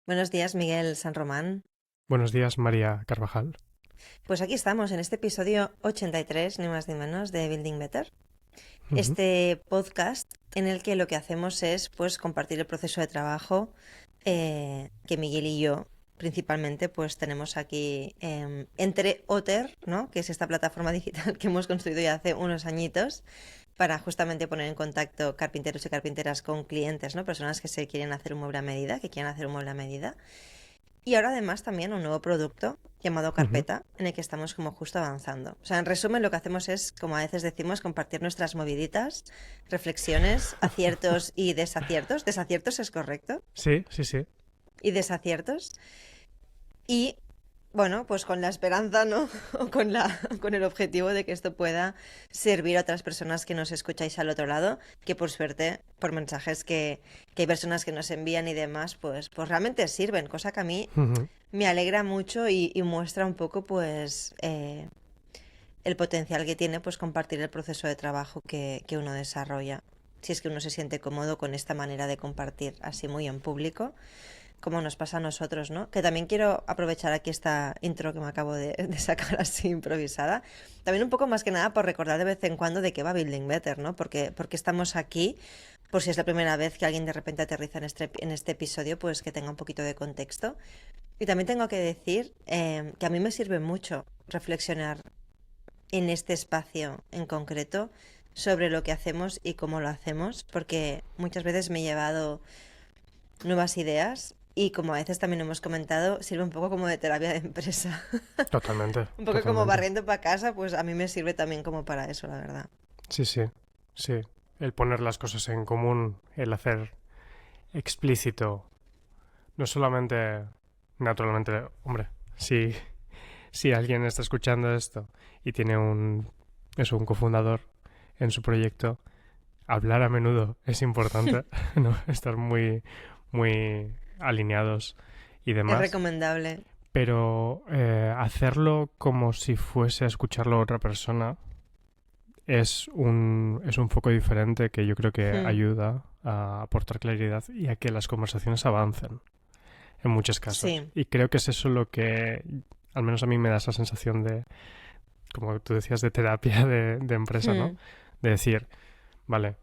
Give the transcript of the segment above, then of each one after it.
Buenos días, Miguel San Román. Buenos días, María Carvajal. Pues aquí estamos en este episodio 83, ni más ni menos, de Building Better. Ujú. Este podcast en el que lo que hacemos es pues compartir el proceso de trabajo que Miguel y yo principalmente pues tenemos aquí entre Otter, ¿no? Que es esta plataforma digital que hemos construido ya hace unos añitos para justamente poner en contacto carpinteros y carpinteras con clientes, ¿no? Personas que se quieren hacer un mueble a medida, que quieren hacer un mueble a medida. Y ahora además también un nuevo producto llamado Ujú. Carpeta, en el que estamos como justo avanzando. O sea, en resumen lo que hacemos es, como a veces decimos, compartir nuestras moviditas, reflexiones, aciertos y desaciertos. ¿Desaciertos es correcto? Sí, sí, sí. Y desaciertos. Y bueno, pues con la esperanza, ¿no? O con el objetivo de que esto pueda servir a otras personas que nos escucháis al otro lado, que por suerte, por mensajes que hay personas que nos envían y demás, pues realmente sirven, cosa que a mí Ujú. me alegra mucho y muestra un poco, pues, el potencial que tiene, pues, compartir el proceso de trabajo que uno desarrolla. Si es que uno se siente cómodo con esta manera de compartir así muy en público como nos pasa a nosotros, ¿no? Que también quiero aprovechar aquí esta intro que me acabo de sacar así improvisada. También un poco más que nada por recordar de vez en cuando de qué va Building Better, ¿no? Porque estamos aquí, por si es la primera vez que alguien de repente aterriza en este episodio, pues que tenga un poquito de contexto. Y también tengo que decir que a mí me sirve mucho reflexionar en este espacio en concreto sobre lo que hacemos y cómo lo hacemos, porque muchas veces me he llevado nuevas ideas y como a veces también hemos comentado, sirve un poco como de terapia de empresa. Totalmente, Un poco como totalmente. barriendo para casa, pues a mí me sirve también como para eso, la verdad. Sí, sí, sí. El poner las cosas en común, el hacer explícito, no solamente, naturalmente, hombre, si alguien está escuchando esto y tiene un cofundador en su proyecto, hablar a menudo es importante, ¿no? Estar muy alineados y Es demás. recomendable. Pero hacerlo como si fuese a escucharlo a otra persona es un foco diferente que yo creo que Hmm. ayuda a aportar claridad y a que las conversaciones avancen en muchos casos. Sí. Y creo que es eso lo que, al menos a mí me da esa sensación de, como tú decías, de terapia de empresa, ¿no? Hmm. De decir, vale,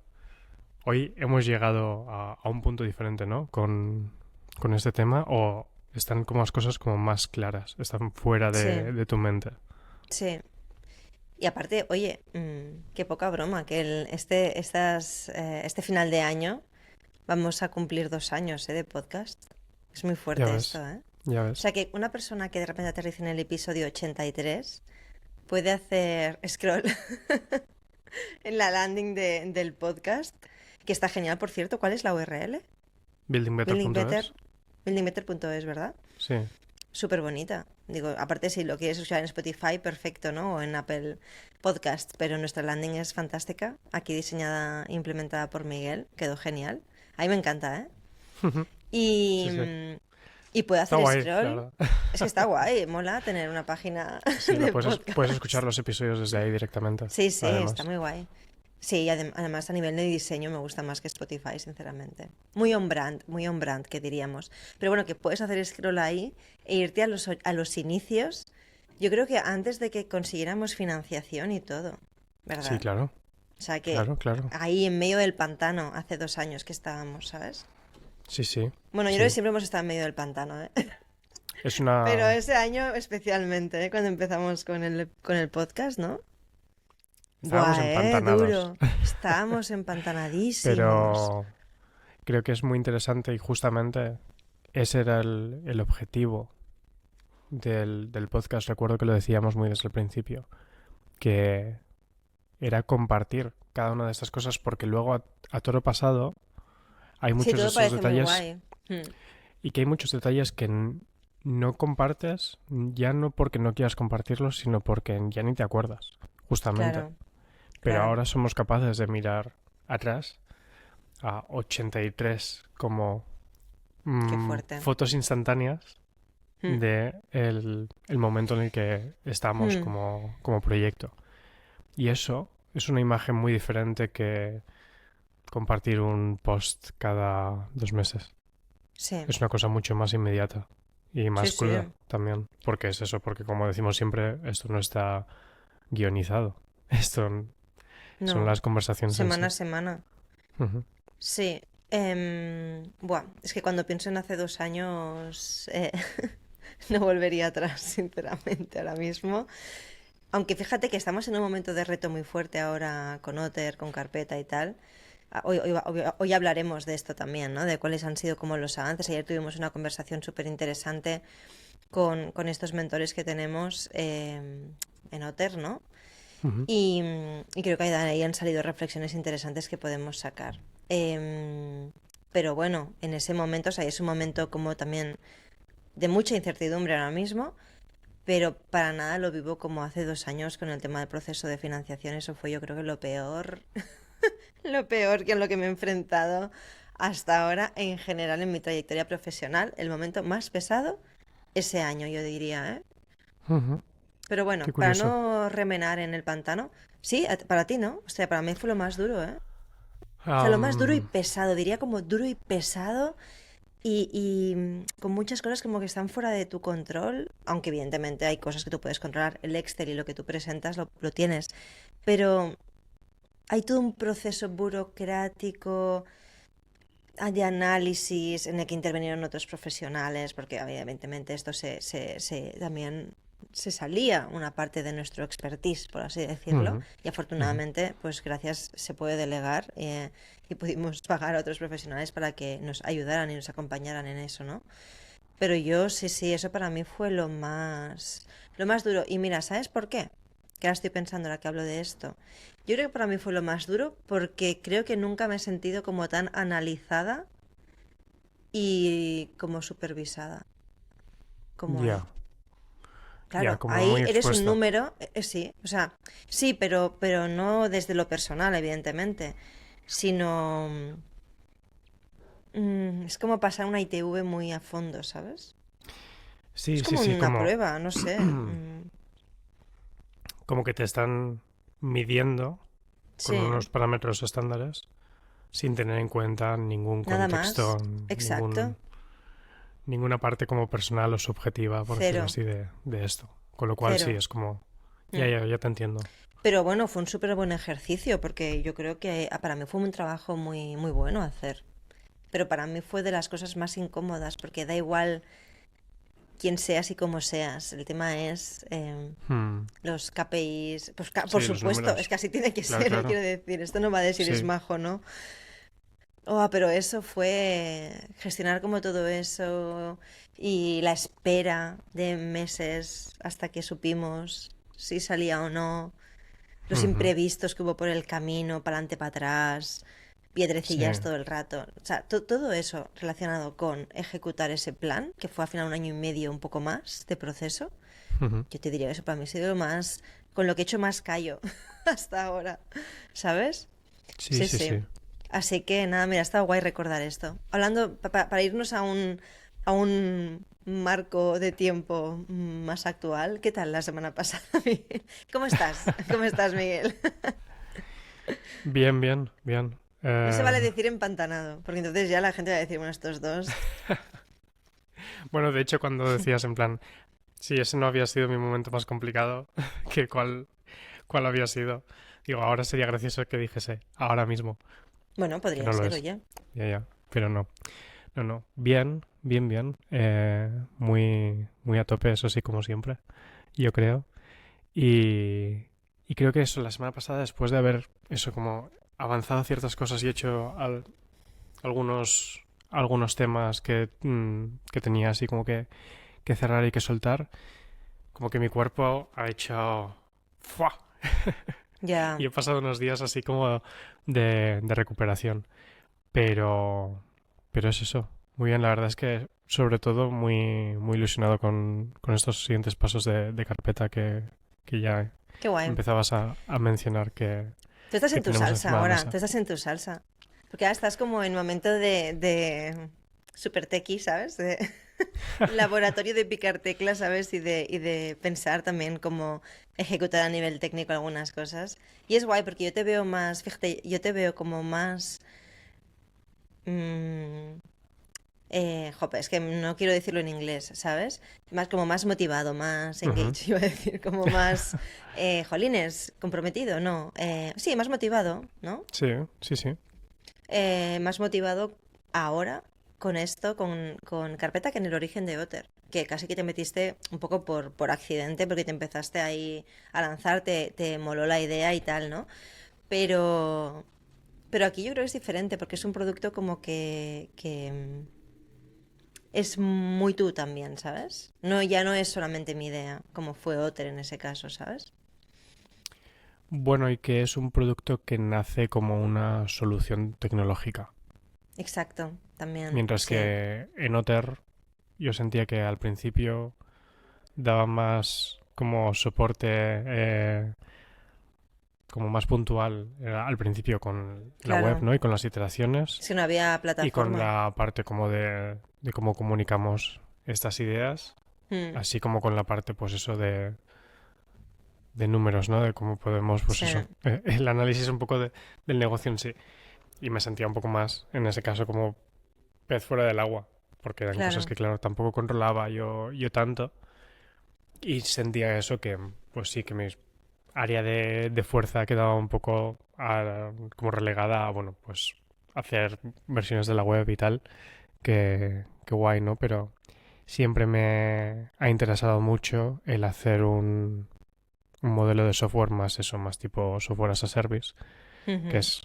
hoy hemos llegado a un punto diferente, ¿no? Con este tema o están como las cosas como más claras, están fuera Sí, de tu mente. sí. Y aparte, oye, qué poca broma, que este final de año vamos a cumplir 2 años, de podcast. Es muy Ya fuerte ves, esto, ¿eh? ya O ves. sea que una persona que de repente aterriza en el episodio 83 puede hacer scroll en la landing del podcast, que está genial, por cierto. ¿Cuál es la URL? Building Better, Buildingbetter.es. buildingbetter.es, ¿verdad? Sí, Súper bonita. Digo, aparte si lo quieres usar en Spotify, perfecto, ¿no? O en Apple Podcast, pero nuestra landing es fantástica. Aquí diseñada e implementada por Miguel. Quedó genial. A mí me encanta, ¿eh? Y, sí, sí. y puede Está hacer guay, la scroll. verdad. Es que está guay, mola tener una página Sí, sí, de puedes escuchar podcast. los episodios desde ahí directamente, Sí, sí, está además. muy guay. Sí, y además a nivel de diseño me gusta más que Spotify, sinceramente. Muy on brand, que diríamos. Pero bueno, que puedes hacer scroll ahí e irte a los inicios. Yo creo que antes de que consiguiéramos financiación y todo, Sí, ¿verdad? claro, O sea que claro, claro. ahí en medio del pantano, hace 2 años que estábamos, ¿sabes? Sí, sí, Bueno, yo creo que sí. siempre hemos estado en medio del pantano, ¿eh? Es Pero una... ese año especialmente, ¿eh? Cuando empezamos con el podcast, ¿no? Estábamos Buah, empantanados, duro. Estábamos empantanadísimos. pero creo que es muy interesante y justamente ese era el objetivo del podcast. Recuerdo que lo decíamos muy desde el principio, que era compartir cada una de estas cosas porque luego a toro pasado hay Sí, muchos de todo estos parece muy detalles guay. y que hay muchos detalles que no compartes ya no porque no quieras compartirlos sino porque ya ni te acuerdas justamente, Claro, pero claro. ahora somos capaces de mirar atrás a 83 como Qué fuerte. fotos instantáneas Mm, de el momento en el que estamos mm. como proyecto. Y eso es una imagen muy diferente que compartir un post cada 2 meses. Sí, Es una cosa mucho más inmediata y sí, más sí. cruda también. Porque es eso, porque como decimos siempre, esto no está guionizado. Esto son No, las conversaciones en semana a sí. semana. Ujú, Sí. Buah, es que cuando pienso en hace 2 años, no volvería atrás, sinceramente, ahora mismo. Aunque fíjate que estamos en un momento de reto muy fuerte ahora con Otter, con Carpeta y tal. Hoy hablaremos de esto también, ¿no? De cuáles han sido como los avances. Ayer tuvimos una conversación súper interesante con estos mentores que tenemos en Otter, ¿no? ujú. Y creo que ahí han salido reflexiones interesantes que podemos sacar. Pero bueno, en ese momento, o sea, es un momento como también de mucha incertidumbre ahora mismo, pero para nada lo vivo como hace 2 años con el tema del proceso de financiación. Eso fue yo creo que lo peor, lo peor que en lo que me he enfrentado hasta ahora en general en mi trayectoria profesional. El momento más pesado ese año, yo diría, ¿eh? Ujú. Pero Qué bueno, para curioso. no remenar en el pantano, sí, para ti no. O sea, para mí fue lo más duro, ¿eh? O sea, lo más duro y Am, pesado, diría como duro y pesado y con muchas cosas como que están fuera de tu control, aunque evidentemente hay cosas que tú puedes controlar, el Excel y lo que tú presentas lo tienes, pero hay todo un proceso burocrático de análisis en el que intervinieron otros profesionales, porque evidentemente esto también se salía una parte de nuestro expertise, por así decirlo, ujú, y ujú. afortunadamente, pues gracias se puede delegar y pudimos pagar a otros profesionales para que nos ayudaran y nos acompañaran en eso, ¿no? Pero yo sí, sí, eso para mí fue lo más duro. Y mira, ¿sabes por qué? Que ahora estoy pensando ahora que hablo de esto. Yo creo que para mí fue lo más duro porque creo que nunca me he sentido como tan analizada y como supervisada como ahí. Ya, ya, Claro, como ahí muy eres un expuesta. número, sí, o sea, sí, pero no desde lo personal, evidentemente, sino es como pasar una ITV muy a fondo, ¿sabes? Es Sí, sí, como sí, una como, prueba, no sé. como que te están midiendo con Sí, unos parámetros estándares sin tener en cuenta ningún nada contexto, más. Exacto. ninguna parte como personal o subjetiva, por decirlo Cero, así, de esto. Con lo cual sí, cero. es como, Mm. ya te entiendo. Pero bueno, fue un súper buen ejercicio porque yo creo que para mí fue un trabajo muy, muy bueno hacer. Pero para mí fue de las cosas más incómodas porque da igual quién seas y cómo seas. El tema es Hmm, los KPIs. Pues por sí, los supuesto, es números. que así tiene que Claro, ser, claro. quiero decir. Esto no va de si eres Sí. majo, ¿no? Oh, pero eso fue gestionar como todo eso y la espera de meses hasta que supimos si salía o no, los Ujú, imprevistos que hubo por el camino, para adelante, para atrás, sí. piedrecillas todo el rato. O sea, todo eso relacionado con ejecutar ese plan, que fue al final un año y medio, un poco más de proceso, Ujú. yo te diría que eso para mí ha sido lo más, con lo que he hecho más callo hasta ahora, ¿sabes? Sí, Sí, sí, sí. sí. Así que nada, mira, está guay recordar esto. Hablando, para irnos a un marco de tiempo más actual, ¿qué tal la semana pasada, Miguel? ¿Cómo estás? ¿Cómo estás, Miguel? Bien, bien, bien. No se vale decir empantanado, porque entonces ya la gente va a decir, bueno, estos dos. Bueno, de hecho, cuando decías en plan, si ese no había sido mi momento más complicado, que cuál había sido, digo, ahora sería gracioso que dijese, ahora mismo, Bueno, que podría no lo ser, es. oye. Ya, pero no. No, no. Bien, bien, bien. Muy, muy a tope, eso sí, como siempre, yo creo. Y, y creo que eso, la semana pasada, después de haber eso como avanzado ciertas cosas y hecho algunos temas que tenía así como que cerrar y que soltar, como que mi cuerpo ha hecho ¡fua! Ya, Y he pasado unos días así como de recuperación. Pero, pero es eso. Muy bien, la verdad es que sobre todo muy, muy ilusionado con estos siguientes pasos de carpeta que ya qué guay. empezabas a mencionar Tú estás que en tu tenemos salsa encima de la ahora, mesa. tú estás en tu salsa. Porque ahora estás como en momento de super tequi, ¿sabes? De laboratorio de picar teclas, ¿sabes? Y de pensar también cómo ejecutar a nivel técnico algunas cosas. Y es guay porque yo te veo más, fíjate, yo te veo como más mm, jope, es que no quiero decirlo en inglés, ¿sabes? Más como más motivado, más Ujú. engaged, iba a decir, como más, jolines, comprometido, no. Sí, más motivado, ¿no? Sí, sí, sí. Más motivado ahora con esto, con Carpeta, que en el origen de Otter. Que casi que te metiste un poco por accidente, porque te empezaste ahí a lanzar, te moló la idea y tal, ¿no? Pero, pero aquí yo creo que es diferente, porque es un producto como que es muy tú también, ¿sabes? No, ya no es solamente mi idea, como fue Otter en ese caso, ¿sabes? Bueno, y que es un producto que nace como una solución tecnológica. Exacto, también, Mientras sí, que en Otter yo sentía que al principio daba más como soporte, como más puntual al principio con la web, claro. ¿no? Y con las iteraciones Es que no había y con plataforma. la parte como de cómo comunicamos estas ideas, Mm, así como con la parte, pues eso, de números, ¿no? De cómo podemos, pues sí, eso, el análisis un poco del negocio en sí. Y me sentía un poco más, en ese caso, como pez fuera del agua, porque eran cosas claro. que, claro, tampoco controlaba yo tanto. Y sentía eso que, pues sí, que mi área de fuerza quedaba un poco como relegada a, bueno, pues hacer versiones de la web y tal, que guay, ¿no? Pero siempre me ha interesado mucho el hacer un modelo de software más eso, más tipo software as a service, que Ujú, es,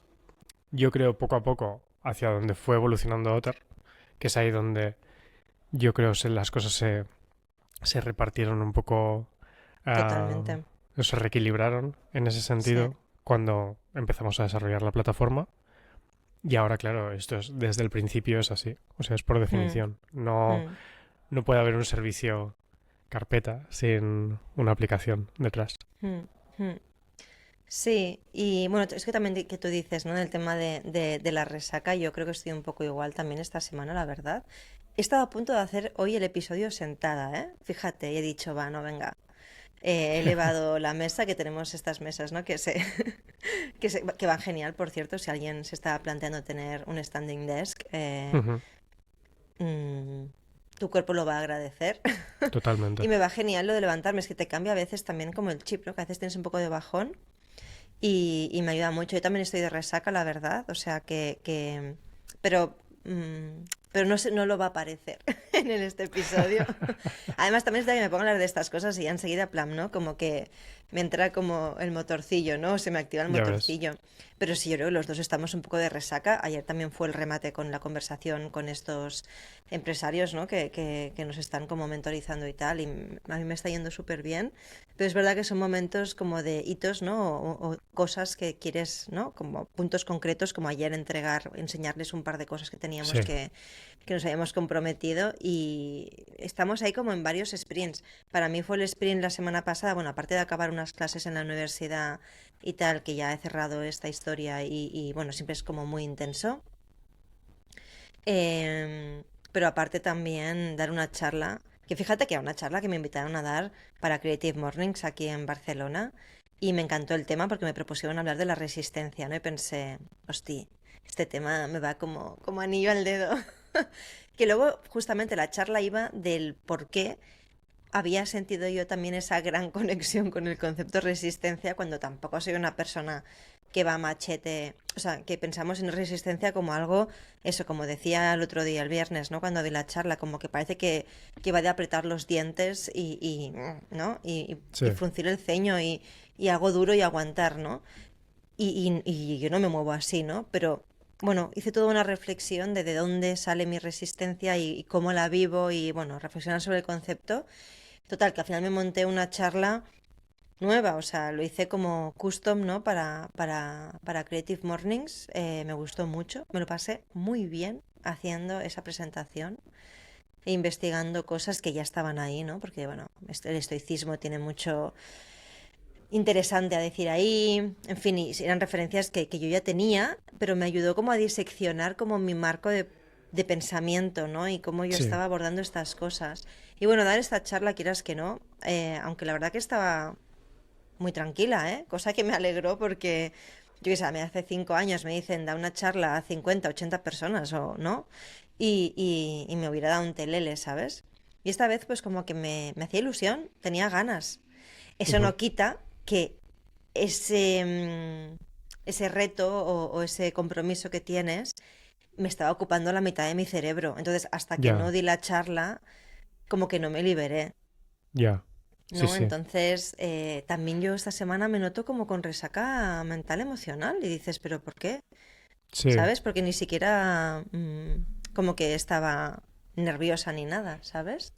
yo creo, poco a poco hacia donde fue evolucionando Otter, que es ahí donde yo creo que las cosas se repartieron un poco, ah, totalmente. se reequilibraron en ese Sí. sentido cuando empezamos a desarrollar la plataforma. Y ahora, claro, esto es desde el principio es así. O sea, es por Mm, definición. No, mm, no puede haber un servicio carpeta sin una aplicación detrás. mm, mm. Sí, y bueno, es que también que tú dices, ¿no? El tema de la resaca, yo creo que estoy un poco igual también esta semana, la verdad. He estado a punto de hacer hoy el episodio sentada, ¿eh? Fíjate, y he dicho, va, no, venga. He elevado la mesa, que tenemos estas mesas, ¿no? Que van genial, por cierto, si alguien se está planteando tener un standing desk, Ujú, mm, tu cuerpo lo va a agradecer. Y totalmente. me va genial lo de levantarme, es que te cambia a veces también como el chip, ¿no? Que a veces tienes un poco de bajón y me ayuda mucho. Yo también estoy de resaca, la verdad, o sea pero, pero no sé, no lo va a aparecer en este episodio. Además, también es de que me pongo a hablar de estas cosas y ya enseguida, plan, ¿no? Como que me entra como el motorcillo, ¿no? Se me activa el Ya ves. motorcillo. Pero sí, yo creo que los dos estamos un poco de resaca. Ayer también fue el remate con la conversación con estos empresarios, ¿no? Que nos están como mentorizando y tal. Y a mí me está yendo súper bien. Pero es verdad que son momentos como de hitos, ¿no? O cosas que quieres, ¿no? Como puntos concretos, como ayer entregar, enseñarles un par de cosas que teníamos Sí. que nos habíamos comprometido y estamos ahí como en varios sprints. Para mí fue el sprint la semana pasada, bueno, aparte de acabar unas clases en la universidad y tal, que ya he cerrado esta historia y bueno, siempre es como muy intenso. Pero aparte también dar una charla, que fíjate que era una charla que me invitaron a dar para Creative Mornings aquí en Barcelona y me encantó el tema porque me propusieron hablar de la resistencia, ¿no? Y pensé, hostia, este tema me va como anillo al dedo. Que luego justamente la charla iba del por qué había sentido yo también esa gran conexión con el concepto resistencia cuando tampoco soy una persona que va a machete, o sea, que pensamos en resistencia como algo, eso, como decía el otro día, el viernes, ¿no? Cuando vi la charla, como que parece que va de apretar los dientes ¿no? Y Sí. fruncir el ceño y algo duro y aguantar, ¿no? Y yo no me muevo así, ¿no? Pero bueno, hice toda una reflexión de dónde sale mi resistencia y cómo la vivo y bueno, reflexionar sobre el concepto. Total, que al final me monté una charla nueva, o sea, lo hice como custom, ¿no? Para Creative Mornings. Me gustó mucho, me lo pasé muy bien haciendo esa presentación e investigando cosas que ya estaban ahí, ¿no? Porque, bueno, el estoicismo tiene mucho interesante a decir ahí, en fin, y eran referencias que yo ya tenía, pero me ayudó como a diseccionar como mi marco de pensamiento, ¿no? Y cómo yo Sí. estaba abordando estas cosas. Y bueno, dar esta charla, quieras que no, aunque la verdad que estaba muy tranquila, ¿eh? Cosa que me alegró porque yo qué sé, me hace 5 años me dicen, da una charla a 50, 80 personas o no, y me hubiera dado un telele, ¿sabes? Y esta vez pues como que me hacía ilusión, tenía ganas. Eso Ujú. no quita que ese reto o ese compromiso que tienes me estaba ocupando la mitad de mi cerebro. Entonces, hasta que no Ya, di la charla, como que no me liberé, ya. Sí, ¿no? sí. Entonces, también yo esta semana me noto como con resaca mental emocional y dices, ¿pero por qué? Sí, ¿Sabes? Porque ni siquiera como que estaba nerviosa ni nada, ¿sabes?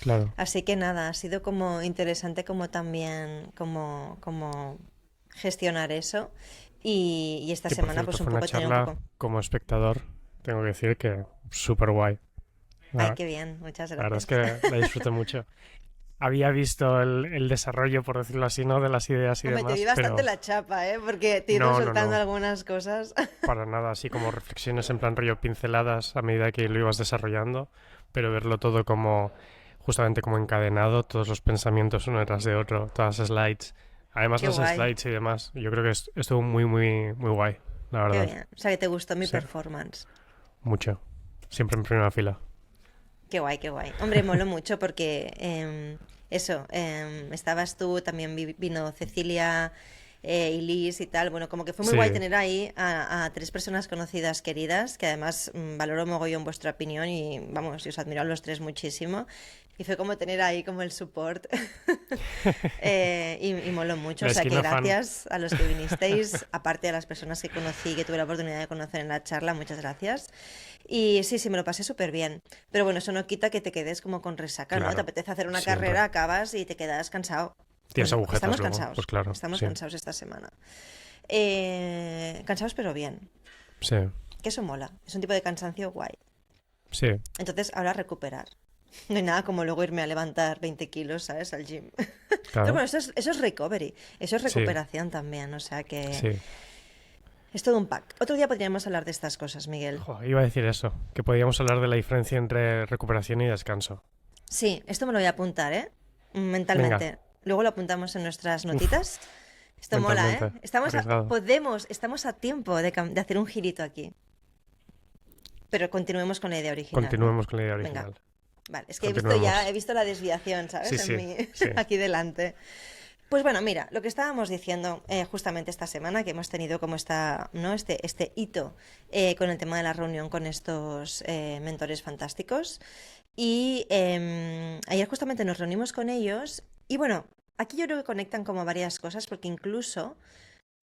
claro. Así que nada, ha sido como interesante como también como gestionar eso y esta Que por semana cierto pues un fue una poco he tenido un charla poco... como espectador, tengo que decir que súper guay. Ay, La, qué bien, muchas la verdad es gracias. que la disfruté mucho. Había visto el desarrollo, por decirlo así, ¿no? De las ideas y Hombre, te di demás, bastante pero la chapa, ¿eh? Porque te he ido no, no, soltando no. algunas cosas. Para nada, así como reflexiones en plan rollo pinceladas a medida que lo ibas desarrollando, pero verlo todo como justamente como encadenado, todos los pensamientos uno detrás de otro, todas las slides, además Qué las guay, slides y demás, yo creo que estuvo muy, muy, muy guay, la qué verdad. bien. O sea, que te gustó mi Sí, performance. mucho. Siempre en primera fila. Qué guay, qué guay. Hombre, moló mucho porque eso, estabas tú, también vino Cecilia y Liz y tal. Bueno, como que fue muy guay Sí, tener ahí a tres personas conocidas, queridas, que además valoro mogollón vuestra opinión y vamos, y os admiro a los tres muchísimo. Y fue como tener ahí como el support. Y moló mucho. O la sea que esquina fan. gracias a los que vinisteis, aparte de las personas que conocí, que tuve la oportunidad de conocer en la charla, muchas gracias. Y sí, sí, me lo pasé súper bien. Pero bueno, eso no quita que te quedes como con resaca, ¿no? Te Claro, apetece hacer una siempre. carrera, acabas y te quedas cansado. Tienes agujetas luego, pues claro, Estamos sí, cansados esta semana. Cansados pero bien, sí, que eso mola, es un tipo de cansancio guay. sí, Entonces, ahora recuperar. No hay nada como luego irme a levantar 20 kilos, ¿sabes? Al gym. Pero claro, bueno, eso es recovery, eso es sí, recuperación también, o sea que sí. es todo un pack. Otro día podríamos hablar de estas cosas, Miguel. Jo, iba a decir eso, que podíamos hablar de la diferencia entre recuperación y descanso. Sí, esto me lo voy a apuntar, ¿eh? Venga, Mentalmente. Luego lo apuntamos en nuestras uff, notitas. Esto mola, ¿eh? mentalmente, arriesgado. Estamos a tiempo de hacer un girito aquí. Pero continuemos con la idea original, ¿no? Continuemos con la idea Venga, original. vale. Es que he Continuemos. visto la desviación, Sí, ¿sabes? En sí, mi, sí. aquí delante. Pues bueno, mira, lo que estábamos diciendo justamente esta semana, que hemos tenido como ¿no? este hito con el tema de la reunión con estos mentores fantásticos. Y ayer justamente nos reunimos con ellos y bueno, aquí yo creo que conectan como varias cosas porque incluso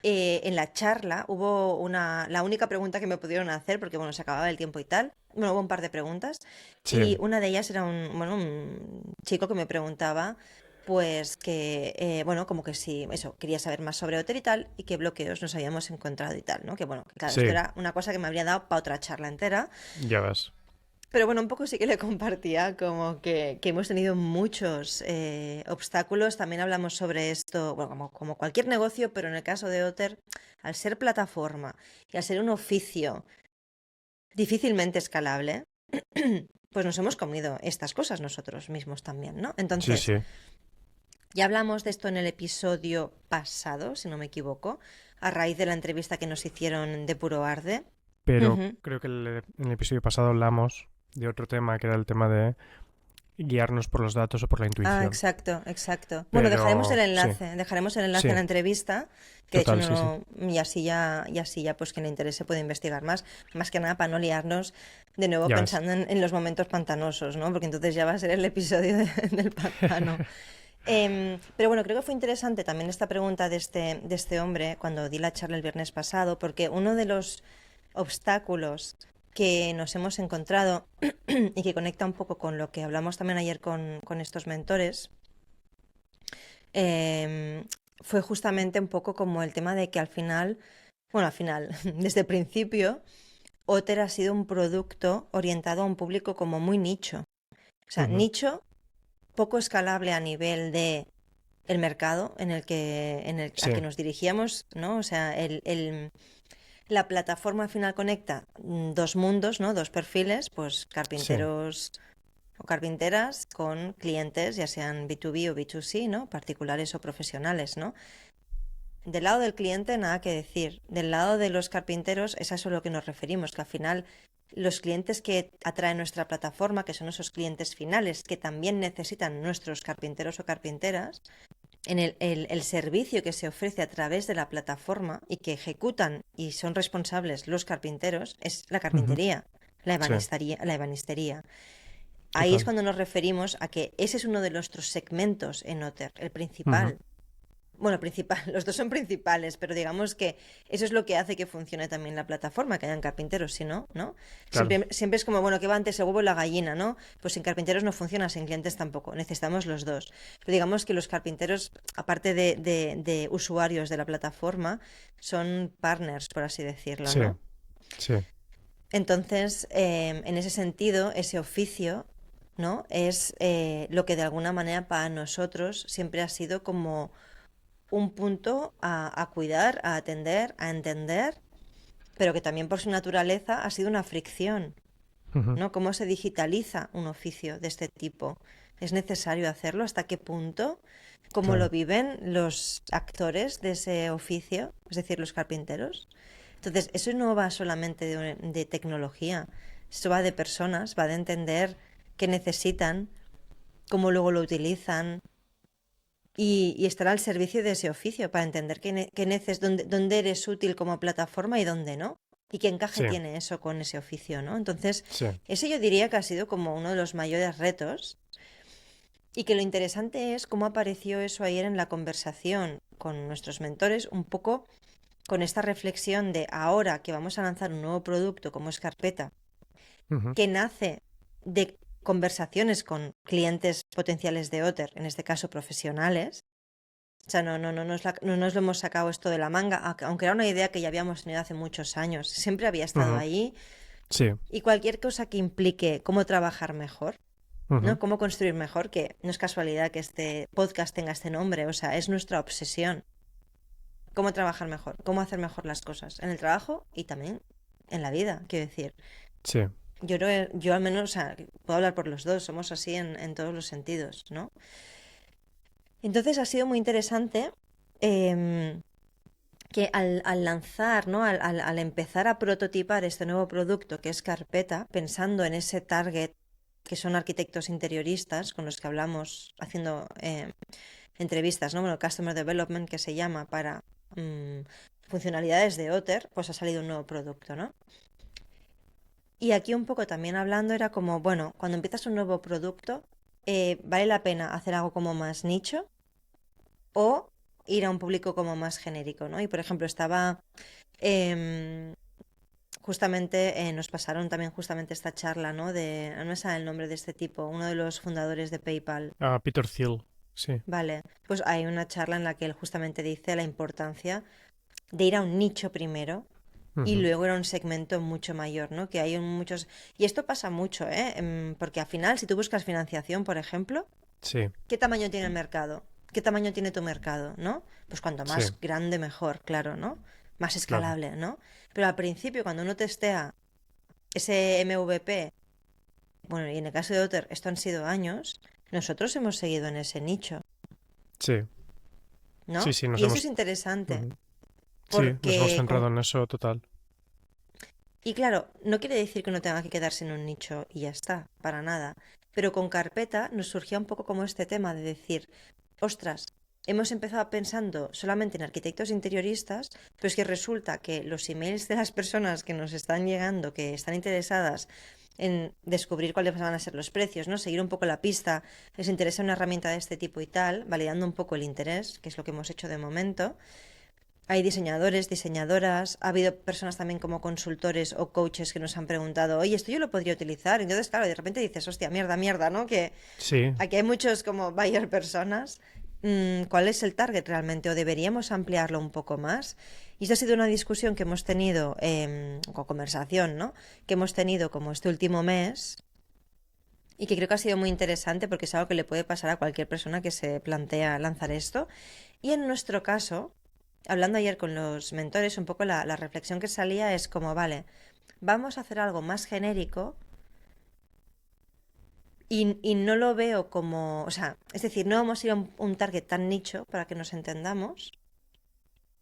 en la charla hubo la única pregunta que me pudieron hacer porque bueno, se acababa el tiempo y tal. Bueno, hubo un par de preguntas Sí, y una de ellas era un chico que me preguntaba pues que, bueno, como que si, eso, quería saber más sobre Otter y tal, y qué bloqueos nos habíamos encontrado y tal, ¿no? Que bueno, que claro, esto sí, era una cosa que me habría dado para otra charla entera, ya ves. pero bueno, un poco sí que le compartía como que hemos tenido muchos obstáculos. También hablamos sobre esto, bueno, como cualquier negocio, pero en el caso de Otter, al ser plataforma y al ser un oficio difícilmente escalable, pues nos hemos comido estas cosas nosotros mismos también, ¿no? Sí, Entonces, sí. ya hablamos de esto en el episodio pasado, si no me equivoco, a raíz de la entrevista que nos hicieron de Puro Arde. Pero Ujú. creo que en el episodio pasado hablamos de otro tema, que era el tema de guiarnos por los datos o por la Ah, intuición. exacto, exacto. Bueno, Pero sí, dejaremos el enlace sí, en la entrevista, que de hecho total, sí, sí. no, y así ya pues quien le interese puede investigar más que nada para no liarnos de nuevo Ya ves. pensando en los momentos pantanosos, ¿no? Porque entonces ya va a ser el episodio del pantano. Pero bueno, creo que fue interesante también esta pregunta de este hombre cuando di la charla el viernes pasado, porque uno de los obstáculos que nos hemos encontrado y que conecta un poco con lo que hablamos también ayer con estos mentores, em, fue justamente un poco como el tema de que al final, desde el principio, Otter ha sido un producto orientado a un público como muy nicho. O sea, Ujú. nicho poco escalable a nivel de el mercado al que Sí, nos dirigíamos, ¿no? O sea, la plataforma al final conecta dos mundos, ¿no? Dos perfiles, pues sí, carpinteros o carpinteras con clientes, ya sean B2B o B2C, ¿no? Particulares o profesionales, ¿no? del lado del cliente nada que decir. Del lado de los carpinteros es a eso a lo que nos referimos, que al final los clientes que atraen nuestra plataforma, que son esos clientes finales que también necesitan nuestros carpinteros o carpinteras, en el servicio que se ofrece a través de la plataforma y que ejecutan y son responsables los carpinteros es la Ujú. carpintería, Sí, la ebanistería. Ahí es total. cuando nos referimos a que ese es uno de nuestros segmentos en Otter, el Ujú. principal. Bueno, principal, los dos son principales, pero digamos que eso es lo que hace que funcione también la plataforma, que hayan carpinteros, si no, ¿no? Claro. Siempre es como, bueno, ¿qué va antes el huevo y la gallina, ¿no? Pues sin carpinteros no funciona, sin clientes tampoco, necesitamos los dos. Pero digamos que los carpinteros, aparte de usuarios de la plataforma, son partners, por así decirlo, Sí, ¿no? sí. Entonces, en ese sentido, ese oficio, ¿no? Es lo que de alguna manera para nosotros siempre ha sido como un punto a cuidar, a atender, a entender, pero que también por su naturaleza ha sido una fricción, Ujú. ¿no? ¿Cómo se digitaliza un oficio de este tipo? ¿Es necesario hacerlo? ¿Hasta qué punto? ¿Cómo lo Claro. viven los actores de ese oficio, es decir, los carpinteros? Entonces, eso no va solamente de tecnología, eso va de personas, va de entender qué necesitan, cómo luego lo utilizan, y estar al servicio de ese oficio para entender dónde eres útil como plataforma y dónde no. Y qué encaje Sí, tiene eso con ese oficio, ¿no? Entonces, sí. ese yo diría que ha sido como uno de los mayores retos y que lo interesante es cómo apareció eso ayer en la conversación con nuestros mentores, un poco con esta reflexión de ahora que vamos a lanzar un nuevo producto como es Carpeta, Ujú. que nace de conversaciones con clientes potenciales de Otter, en este caso profesionales. O sea, no nos lo hemos sacado esto de la manga, aunque era una idea que ya habíamos tenido hace muchos años. Siempre había estado Ujú. ahí. Sí. Y cualquier cosa que implique cómo trabajar mejor, ¿no? Ujú. Cómo construir mejor, que no es casualidad que este podcast tenga este nombre, o sea, es nuestra obsesión. Cómo trabajar mejor, cómo hacer mejor las cosas en el trabajo y también en la vida, quiero decir. Sí. Yo al menos, o sea, puedo hablar por los dos, somos así en todos los sentidos, ¿no? Entonces ha sido muy interesante em, que al lanzar, ¿no? Al empezar a prototipar este nuevo producto que es Carpeta, pensando en ese target que son arquitectos interioristas con los que hablamos haciendo entrevistas, ¿no? Bueno, Customer Development que se llama para mm, funcionalidades de Otter, pues ha salido un nuevo producto, ¿no? Y aquí un poco también hablando era como, bueno, cuando empiezas un nuevo producto, vale la pena hacer algo como más nicho o ir a un público como más genérico, ¿no? Y por ejemplo, estaba em, justamente, nos pasaron también justamente esta charla, ¿no? No me sale el nombre de este tipo, uno de los fundadores de PayPal. Ah, Peter Thiel. Sí. Vale, pues hay una charla en la que él justamente dice la importancia de ir a un nicho primero y Ujú. luego ir a un segmento mucho mayor, ¿no? Que hay muchos... Y esto pasa mucho, ¿eh? Porque al final, si tú buscas financiación, por ejemplo, Sí. ¿qué tamaño tiene el mercado? ¿Qué tamaño tiene tu mercado? ¿No? Pues cuanto Sí. más grande, mejor, claro, ¿no? Más Claro. escalable, ¿no? Pero al principio, cuando uno testea ese MVP, bueno, y en el caso de Otter, esto han sido años, nosotros hemos seguido en ese nicho, Sí. Sí, ¿no? sí, nos Y eso es hemos... interesante, Ujú. Sí, nos hemos porque, centrado en eso total. y claro, no quiere decir que uno tenga que quedarse en un nicho y ya está, para nada. Pero con Carpeta nos surgía un poco como este tema de decir, ostras, hemos empezado pensando solamente en arquitectos interioristas, pero es que resulta que los emails de las personas que nos están llegando, que están interesadas en descubrir cuáles van a ser los precios, ¿no? Seguir un poco la pista, les interesa una herramienta de este tipo y tal, validando un poco el interés, que es lo que hemos hecho de momento. Hay diseñadores, diseñadoras, ha habido personas también como consultores o coaches que nos han preguntado, oye, esto yo lo podría utilizar. Entonces, claro, de repente dices, hostia, mierda, mierda, ¿no? Que Sí. aquí hay muchos como buyer personas. ¿Cuál es el target realmente? ¿O deberíamos ampliarlo un poco más? Y esta ha sido una discusión que hemos tenido, o conversación, ¿no? Que hemos tenido como este último mes y que creo que ha sido muy interesante porque es algo que le puede pasar a cualquier persona que se plantea lanzar esto. Y en nuestro caso, hablando ayer con los mentores, un poco la reflexión que salía es como, vale, vamos a hacer algo más genérico y no lo veo como, o sea, es decir, no vamos a ir a un target tan nicho para que nos entendamos,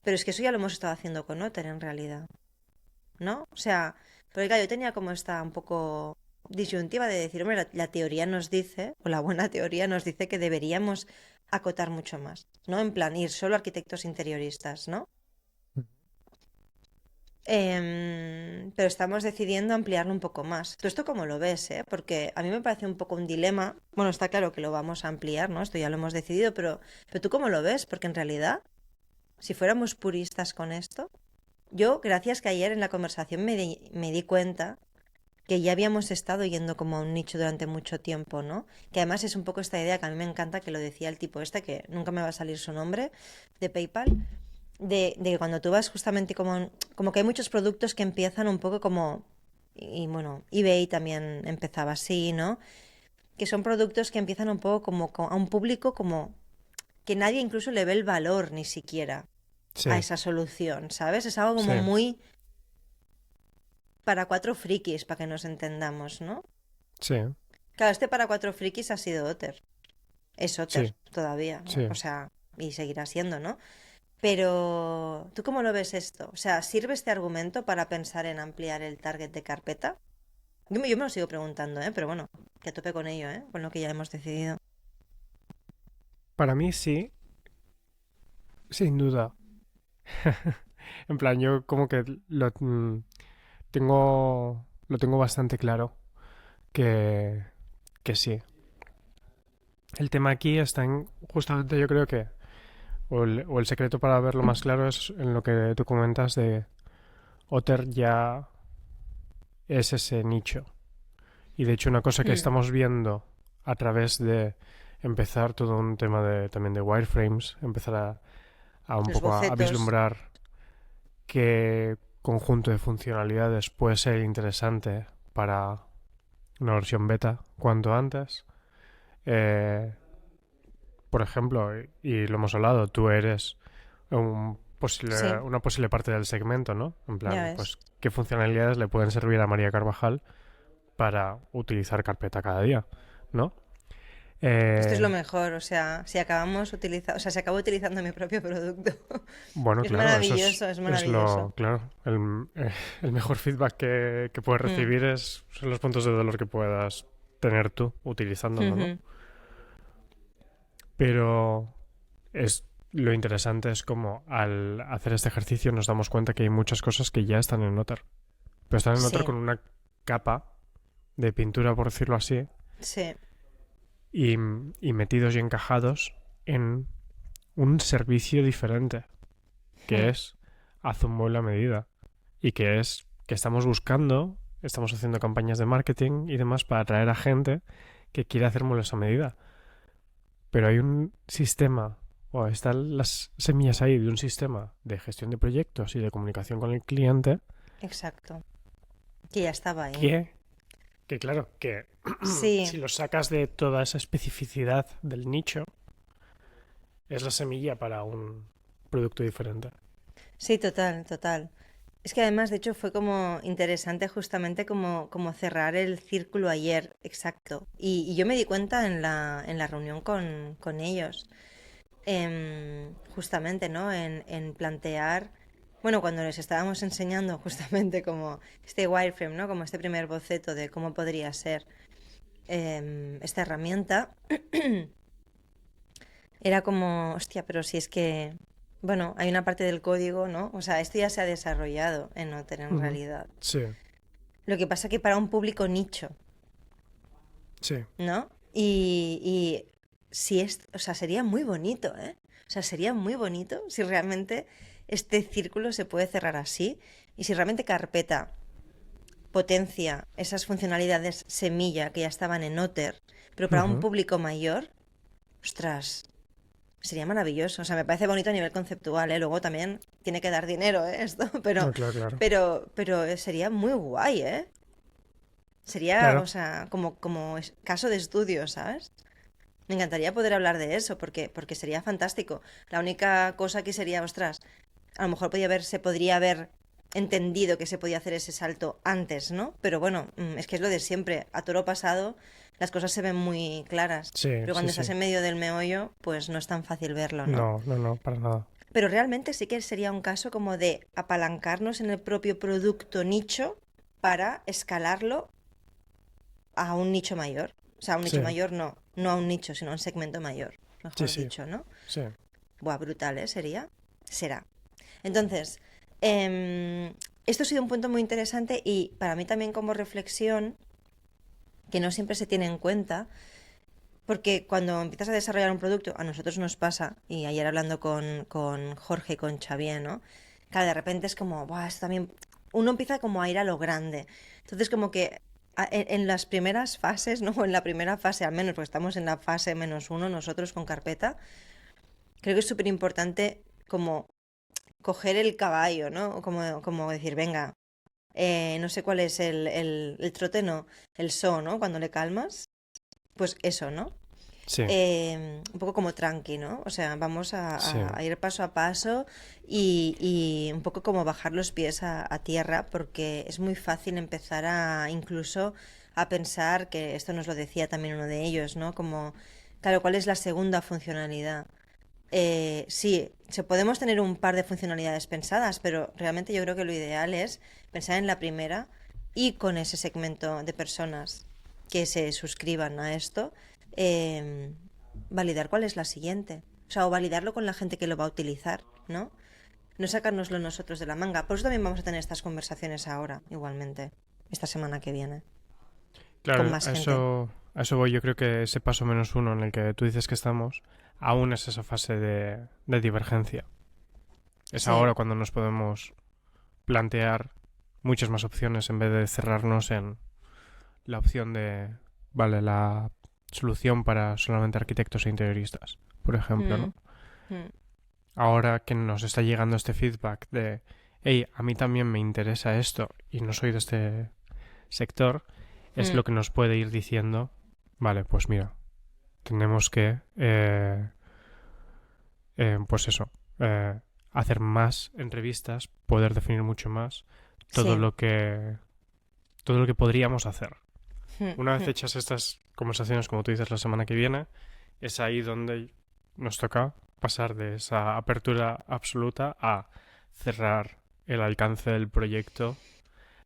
Pero es que eso ya lo hemos estado haciendo con Otter en realidad, ¿no? O sea, porque claro, yo tenía como esta un poco disyuntiva de decir, hombre, la teoría nos dice, o la buena teoría nos dice que deberíamos acotar mucho más, ¿no? En plan, ir solo arquitectos interioristas, ¿no? Pero estamos decidiendo ampliarlo un poco más. ¿Tú esto cómo lo ves, eh? Porque a mí me parece un poco un dilema. Bueno, está claro que lo vamos a ampliar, ¿no? Esto ya lo hemos decidido, pero ¿tú cómo lo ves? Porque en realidad, si fuéramos puristas con esto, yo, gracias que ayer en la conversación me di cuenta que ya habíamos estado yendo como a un nicho durante mucho tiempo, ¿no? Que además es un poco esta idea que a mí me encanta, que lo decía el tipo este, que nunca me va a salir su nombre, de PayPal, de que cuando tú vas justamente como que hay muchos productos que empiezan un poco como, y bueno, eBay también empezaba así, ¿no? Que son productos que empiezan un poco como a un público como que nadie incluso le ve el valor ni siquiera a Sí, esa solución, ¿sabes? Es algo como sí, muy para cuatro frikis, para que nos entendamos, ¿no? sí, Claro, este para cuatro frikis ha sido Otter. Es sí, Otter todavía, ¿no? O sí. sea, y seguirá siendo, ¿no? Pero, ¿tú cómo lo ves esto? O sea, ¿sirve este argumento para pensar en ampliar el target de carpeta? Yo me lo sigo preguntando, ¿eh? Pero bueno, que a tope con ello, ¿eh? Con lo que ya hemos decidido. Para mí sí, sin duda. En plan, yo como que lo tengo bastante claro que, que sí. El tema aquí está en, justamente yo creo que, o el secreto para verlo más claro es en lo que tú comentas de Otter ya es ese nicho. Y de hecho una cosa que Hmm. estamos viendo a través de empezar todo un tema de, también de wireframes, empezar a un Los poco a bocetos. vislumbrar qué conjunto de funcionalidades puede ser interesante para una versión beta cuanto antes. Eh, por ejemplo, y lo hemos hablado, tú eres Sí, una posible parte del segmento, ¿no? En ya plan, ves. pues, ¿qué funcionalidades le pueden servir a María Carvajal para utilizar carpeta cada día, ¿no? Esto es lo Eh, mejor, o sea, si acabamos utilizando, o sea, si acabo utilizando mi propio producto. bueno, Es claro, maravilloso, es es maravilloso. lo, claro, el mejor feedback que puedes Hmm. recibir son los puntos de dolor que puedas tener tú utilizándolo, ¿no? Ujú. Pero lo interesante es como al hacer este ejercicio nos damos cuenta que hay muchas cosas que ya están en Otter. Pero están en Otter Sí, con una capa de pintura, por decirlo así, sí. y, y metidos y encajados en un servicio diferente, que Hmm. es haz un mueble a medida. Y que es que estamos buscando, estamos haciendo campañas de marketing y demás para atraer a gente que quiere hacer muebles a medida. Pero hay un sistema, o están las semillas ahí de un sistema de gestión de proyectos y de comunicación con el cliente Exacto. Que ya estaba ahí. que, que claro, que Sí, si lo sacas de toda esa especificidad del nicho, es la semilla para un producto diferente. sí, total, total. Es que además, de hecho, fue como interesante justamente como cerrar el círculo ayer, exacto. Y yo me di cuenta en la reunión con ellos, justamente, ¿no? En plantear, bueno, cuando les estábamos enseñando justamente como este wireframe, ¿no? Como este primer boceto de cómo podría ser esta herramienta, era como, hostia, pero si es que, bueno, hay una parte del código, ¿no? O sea, esto ya se ha desarrollado en Otter en Ujú. realidad. Sí, Lo que pasa que para un público nicho, sí. ¿no? Y si es, o sea, sería muy bonito, ¿eh? O sea, sería muy bonito si realmente este círculo se puede cerrar así y si realmente Carpeta potencia esas funcionalidades semilla que ya estaban en Otter, pero para un Ujú. público mayor, ostras, sería maravilloso. O sea, me parece bonito a nivel conceptual, ¿eh? Luego también tiene que dar dinero, ¿eh? Esto, No, claro, claro. pero sería muy guay, ¿eh? Sería, o Claro, sea, caso de estudio, ¿sabes? Me encantaría poder hablar de eso porque sería fantástico. La única cosa que sería, ostras, a lo mejor se podría haber entendido que se podía hacer ese salto antes, ¿no? Pero bueno, es que es lo de siempre. A toro pasado las cosas se ven muy claras. sí, Pero sí, cuando estás sí. en medio del meollo, pues no es tan fácil verlo, ¿no? No, no, no, para nada. pero realmente sí que sería un caso como de apalancarnos en el propio producto nicho para escalarlo a un nicho mayor. O sea, a un nicho Sí, mayor no a un nicho, sino a un segmento mayor, sí, mejor sí, dicho, ¿no? sí. Buah, brutal, ¿eh? Sería. Será. Entonces, em, esto ha sido un punto muy interesante y para mí también como reflexión, que no siempre se tiene en cuenta, porque cuando empiezas a desarrollar un producto, a nosotros nos pasa, y ayer hablando con Jorge y con Xavier, ¿no? Claro, de repente es como, Buah, esto también. Uno empieza como a ir a lo grande. Entonces, como que en las primeras fases, ¿no? En la primera fase al menos, porque estamos en la fase -1 nosotros con carpeta, creo que es súper importante como coger el caballo, ¿no? Como decir, venga, no sé cuál es el trote, no, el so, ¿no? Cuando le calmas, pues eso, ¿no? Sí, Un poco como tranqui, ¿no? O sea, vamos sí, a ir paso a paso y un poco como bajar los pies a tierra porque es muy fácil empezar a incluso a pensar, que esto nos lo decía también uno de ellos, ¿no? Como, claro, ¿cuál es la segunda funcionalidad? Sí, podemos tener un par de funcionalidades pensadas, pero realmente yo creo que lo ideal es pensar en la primera y con ese segmento de personas que se suscriban a esto, eh, validar cuál es la siguiente. O sea, o validarlo con la gente que lo va a utilizar, ¿no? No sacárnoslo nosotros de la manga. Por eso también vamos a tener estas conversaciones ahora, igualmente, esta semana que viene, con claro, más gente. a eso voy. Yo creo que ese paso -1 en el que tú dices que estamos, aún es esa fase de divergencia. Es Sí, ahora cuando nos podemos plantear muchas más opciones en vez de cerrarnos en la opción de, vale, la solución para solamente arquitectos e interioristas, por ejemplo, mm, ¿no? mm, Ahora que nos está llegando este feedback de, hey, a mí también me interesa esto y no soy de este sector, es mm, lo que nos puede ir diciendo, vale, pues mira, tenemos que, pues eso, hacer más entrevistas, poder definir mucho más todo sí, lo que, todo lo que podríamos hacer. mm, Una vez mm, hechas estas conversaciones, como tú dices, la semana que viene, es ahí donde nos toca pasar de esa apertura absoluta a cerrar el alcance del proyecto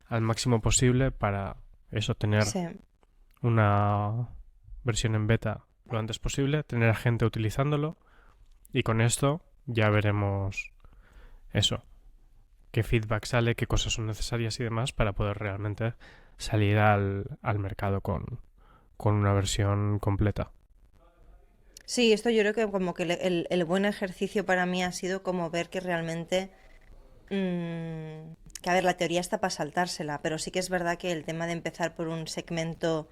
al máximo posible para eso, tener sí, una versión en beta lo antes posible, tener a gente utilizándolo y con esto ya veremos eso, qué feedback sale, qué cosas son necesarias y demás para poder realmente salir al mercado con una versión completa. sí, esto yo creo que como que el buen ejercicio para mí ha sido como ver que realmente, que a ver, la teoría está para saltársela, pero sí que es verdad que el tema de empezar por un segmento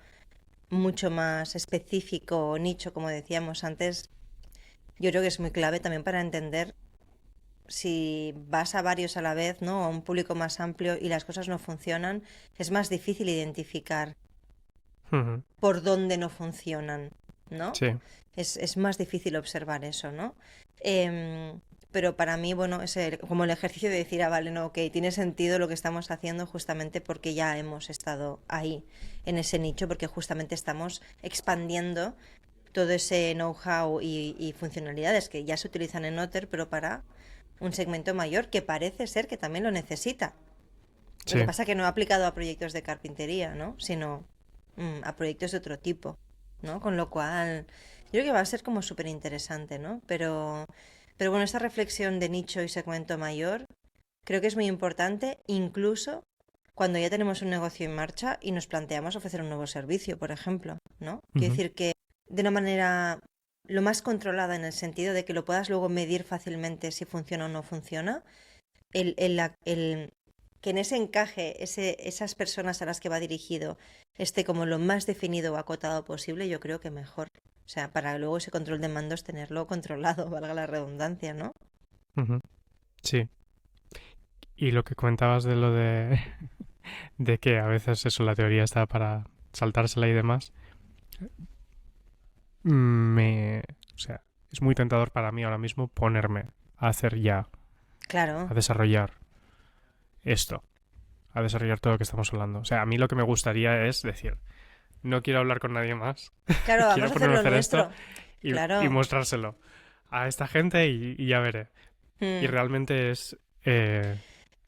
mucho más específico o nicho, como decíamos antes, yo creo que es muy clave también para entender si vas a varios a la vez, ¿no? A un público más amplio y las cosas no funcionan, es más difícil identificar Ujú. por dónde no funcionan, ¿no? Sí, Es más difícil observar eso, ¿no? Em, pero para mí, bueno, es como el ejercicio de decir, ah, vale, no, ok, tiene sentido lo que estamos haciendo justamente porque ya hemos estado ahí, en ese nicho, porque justamente estamos expandiendo todo ese know-how y funcionalidades que ya se utilizan en Otter, pero para un segmento mayor que parece ser que también lo necesita. Lo que sí, pasa es que no ha aplicado a proyectos de carpintería, ¿no? Sino a proyectos de otro tipo, ¿no? Con lo cual, yo creo que va a ser como súper interesante, ¿no? Pero bueno, esta reflexión de nicho y segmento mayor creo que es muy importante, incluso cuando ya tenemos un negocio en marcha y nos planteamos ofrecer un nuevo servicio, por ejemplo, ¿no? Quiero ujú, decir que de una manera lo más controlada en el sentido de que lo puedas luego medir fácilmente si funciona o no funciona, el que en ese encaje, esas personas a las que va dirigido esté como lo más definido o acotado posible, yo creo que mejor. O sea, para luego ese control de mandos tenerlo controlado, valga la redundancia, ¿no? ujú, sí. Y lo que comentabas de lo de, de que a veces eso, la teoría está para saltársela y demás, o sea, es muy tentador para mí ahora mismo ponerme a hacer ya, Claro, a desarrollar esto, a desarrollar todo lo que estamos hablando. O sea, a mí lo que me gustaría es decir, no quiero hablar con nadie más, claro, vamos quiero a hacer ponerme a lo hacer esto nuestro. y Claro, mostrárselo a esta gente y ya veré. Y Mm. realmente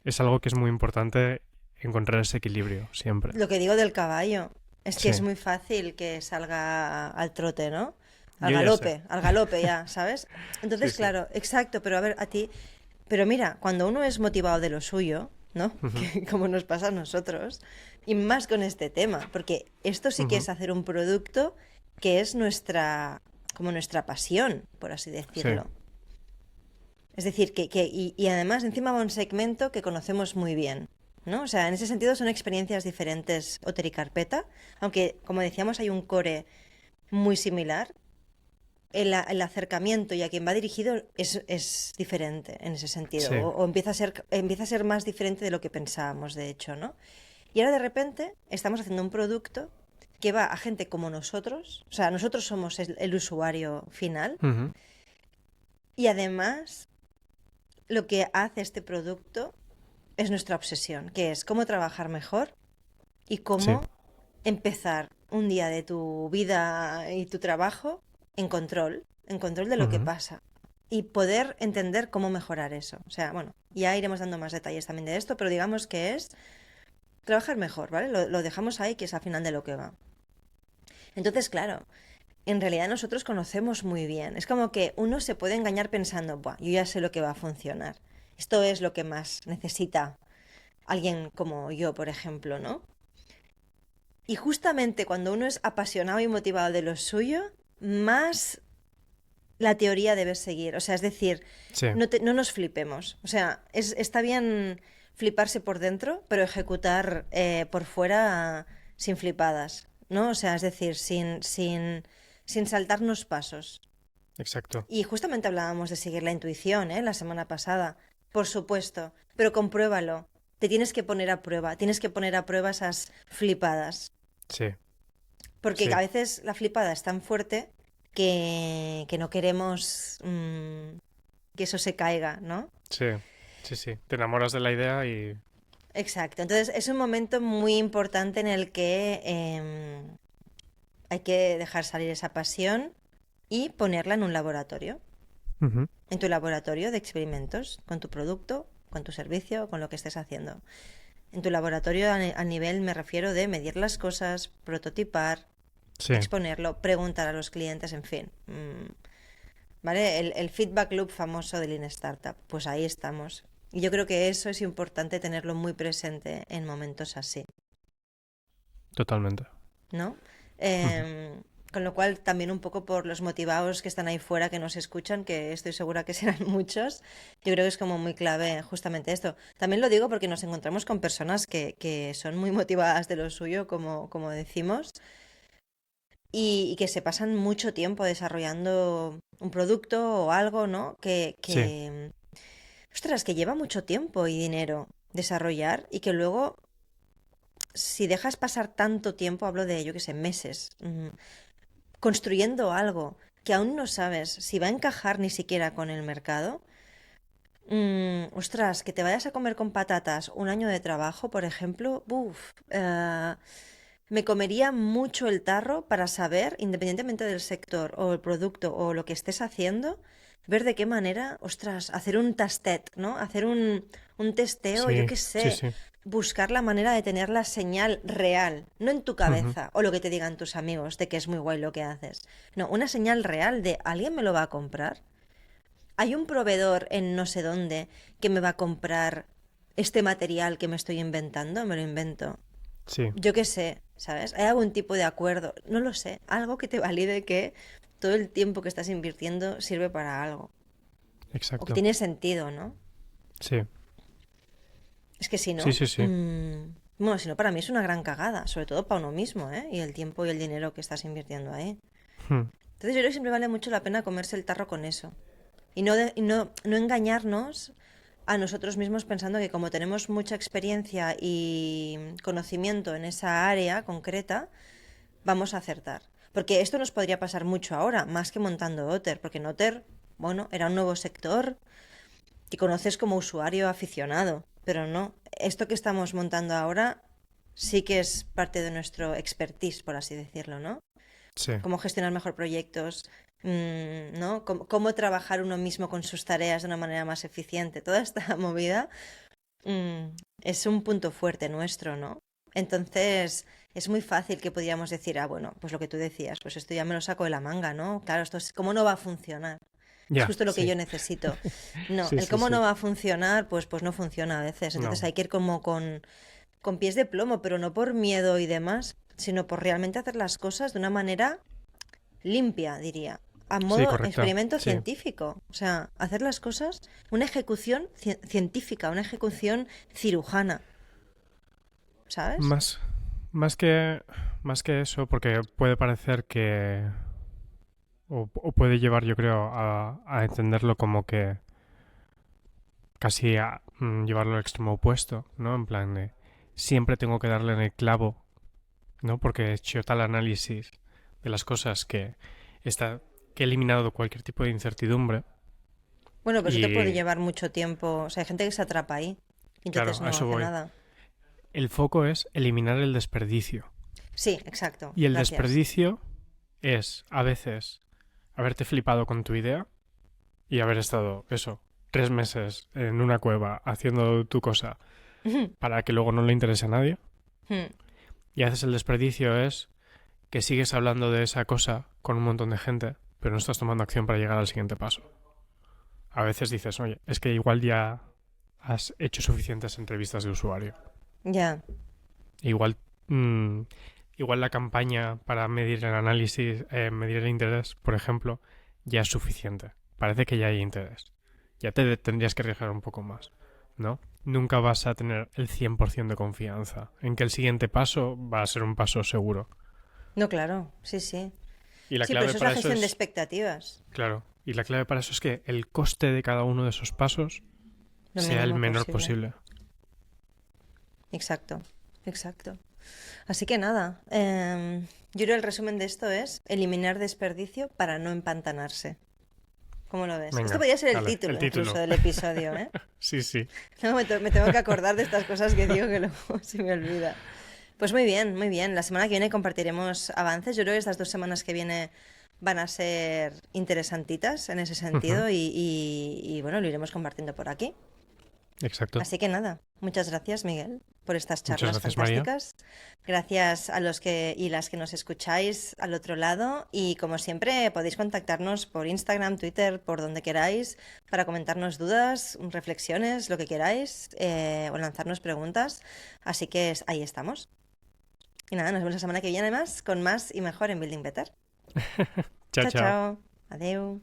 es algo que es muy importante encontrar ese equilibrio siempre. Lo que digo del caballo es que es Sí, muy fácil que salga al trote, ¿no? yo ya sé. Al galope ya, ¿sabes? Sí, Entonces, sí. claro, exacto, pero a ver, a ti, pero mira, cuando uno es motivado de lo suyo, ¿no? Ujú, Que, como nos pasa a nosotros, y más con este tema, porque esto sí que ujú. es hacer un producto que es nuestra, como nuestra pasión, por así Sí, decirlo. Es decir, y además encima va un segmento que conocemos muy bien, ¿no? O sea, en ese sentido son experiencias diferentes Otter y Carpeta, aunque como decíamos hay un core muy similar, el acercamiento y a quien va dirigido es diferente en ese sentido, sí. o empieza a ser más diferente de lo que pensábamos, de hecho, ¿no? Y ahora de repente estamos haciendo un producto que va a gente como nosotros, o sea, nosotros somos el usuario final, Ujú, y además lo que hace este producto es nuestra obsesión, que es cómo trabajar mejor y sí. cómo empezar un día de tu vida y tu trabajo en control de lo que Ujú, pasa y poder entender cómo mejorar eso. O sea, bueno, ya iremos dando más detalles también de esto, pero digamos que es trabajar mejor, ¿vale? Lo dejamos ahí, que es al final de lo que va. Entonces, claro, en realidad nosotros conocemos muy bien. Es como que uno se puede engañar pensando, buah, yo ya sé lo que va a funcionar. Esto es lo que más necesita alguien como yo, por ejemplo, ¿no? Y justamente cuando uno es apasionado y motivado de lo suyo, más la teoría debe seguir. O sea, es decir, sí, no nos flipemos. O sea, está bien fliparse por dentro, pero ejecutar por fuera sin flipadas, ¿no? O sea, es decir, sin saltarnos pasos. exacto. Y justamente hablábamos de seguir la intuición, ¿eh? La semana pasada. Por supuesto, pero compruébalo. Te tienes que poner a prueba, tienes que poner a prueba esas flipadas. Sí, Porque a sí, veces la flipada es tan fuerte que no queremos que eso se caiga, ¿no? sí, sí, sí. Te enamoras de la idea y... Exacto. Entonces es un momento muy importante en el que hay que dejar salir esa pasión y ponerla en un laboratorio, Ujú, en tu laboratorio de experimentos, con tu producto, con tu servicio, con lo que estés haciendo. En tu laboratorio a nivel me refiero de medir las cosas, prototipar, sí, exponerlo, preguntar a los clientes, en fin. ¿Vale? El feedback loop famoso de Lean Startup, pues ahí estamos. Y yo creo que eso es importante tenerlo muy presente en momentos así, totalmente. ¿no? Ujú, Con lo cual, también un poco por los motivados que están ahí fuera, que nos escuchan, que estoy segura que serán muchos, yo creo que es como muy clave justamente esto. También lo digo porque nos encontramos con personas que son muy motivadas de lo suyo, como decimos, y que se pasan mucho tiempo desarrollando un producto o algo, ¿no? sí, Ostras, que lleva mucho tiempo y dinero desarrollar y que luego, si dejas pasar tanto tiempo, hablo de, yo qué sé, meses, construyendo algo que aún no sabes si va a encajar ni siquiera con el mercado, ostras, que te vayas a comer con patatas un año de trabajo, por ejemplo, me comería mucho el tarro para saber, independientemente del sector o el producto o lo que estés haciendo, ver de qué manera, ostras, hacer un tastet, ¿no? Hacer un testeo, yo sí, qué sí, sé, sí. buscar la manera de tener la señal real, no en tu Ujú, cabeza o lo que te digan tus amigos de que es muy guay lo que haces. No, una señal real de alguien me lo va a comprar. Hay un proveedor en no sé dónde que me va a comprar este material que me estoy inventando, me lo invento. sí, Yo qué sé, ¿sabes? ¿Hay algún tipo de acuerdo? No lo sé. Algo que te valide que todo el tiempo que estás invirtiendo sirve para algo. O que exacto. tiene sentido, ¿no? Sí, Es que si sí, no, sí, sí. bueno, si no, para mí es una gran cagada, sobre todo para uno mismo, ¿eh? Y el tiempo y el dinero que estás invirtiendo ahí. Mm, Entonces yo creo que siempre vale mucho la pena comerse el tarro con eso. Y no engañarnos a nosotros mismos pensando que como tenemos mucha experiencia y conocimiento en esa área concreta, vamos a acertar. Porque esto nos podría pasar mucho ahora, más que montando Otter, porque en Otter, bueno, era un nuevo sector que conoces como usuario aficionado, pero no, esto que estamos montando ahora sí que es parte de nuestro expertise, por así decirlo, ¿no? Sí, cómo gestionar mejor proyectos, ¿no? Cómo trabajar uno mismo con sus tareas de una manera más eficiente. Toda esta movida es un punto fuerte nuestro, ¿no? Entonces, es muy fácil que podríamos decir, ah, bueno, pues lo que tú decías, pues esto ya me lo saco de la manga, ¿no? Claro, ¿cómo no va a funcionar? Es ya, justo lo que sí. yo necesito. No, Sí, el sí, cómo no sí. va a funcionar, pues no funciona a veces. Entonces No. hay que ir como con pies de plomo, pero no por miedo y demás, sino por realmente hacer las cosas de una manera limpia, diría, a Sí, modo correcto. experimento Sí. científico. O sea, hacer las cosas, una ejecución científica, una ejecución cirujana, ¿sabes? Más, más que, más que eso, porque puede parecer que, o puede llevar, yo creo, a entenderlo como que casi a llevarlo al extremo opuesto, ¿no? En plan de siempre tengo que darle en el clavo, ¿no? Porque he hecho tal análisis de las cosas está, que he eliminado cualquier tipo de incertidumbre. Bueno, pues eso te puede Y llevar mucho tiempo. O sea, hay gente que se atrapa ahí y entonces claro, a no eso hace voy. nada. El foco es eliminar el desperdicio. Sí, exacto. Y el Gracias. desperdicio es a veces haberte flipado con tu idea y haber estado, eso, 3 meses en una cueva haciendo tu cosa para que luego no le interese a nadie. Y a veces el desperdicio es que sigues hablando de esa cosa con un montón de gente, pero no estás tomando acción para llegar al siguiente paso. A veces dices, oye, es que igual ya has hecho suficientes entrevistas de usuario. Ya. Igual, mm, igual la campaña para medir el análisis, medir el interés, por ejemplo, ya es suficiente. Parece que ya hay interés. Ya tendrías que arriesgar un poco más, ¿no? Nunca vas a tener el 100% de confianza en que el siguiente paso va a ser un paso seguro. No, claro. Sí, sí. Y la Sí, pero clave eso es la para eso gestión de es, expectativas. claro, y la clave para eso es que el coste de cada uno de esos pasos Lo sea el mínimo menor posible. posible. Exacto. Exacto. Así que nada. Yo creo el resumen de esto es eliminar desperdicio para no empantanarse. ¿Cómo lo ves? Esto Venga, podría ser el dale, el título incluso título. del episodio, ¿eh? Sí, sí. No, me tengo que acordar de estas cosas que digo que luego se me olvida. Pues muy bien, muy bien. La semana que viene compartiremos avances. Yo creo que estas 2 semanas que viene van a ser interesantitas en ese Ujú, sentido y bueno, lo iremos compartiendo por aquí. exacto. Así que nada, muchas gracias, Miguel, por estas Muchas charlas gracias, María. fantásticas. Gracias a los que y las que nos escucháis al otro lado y como siempre podéis contactarnos por Instagram, Twitter, por donde queráis para comentarnos dudas, reflexiones, lo que queráis o lanzarnos preguntas. Así que ahí estamos. Y nada, nos vemos la semana que viene más con más y mejor en Building Better. Chao, Chao, chao. chao. Adeu.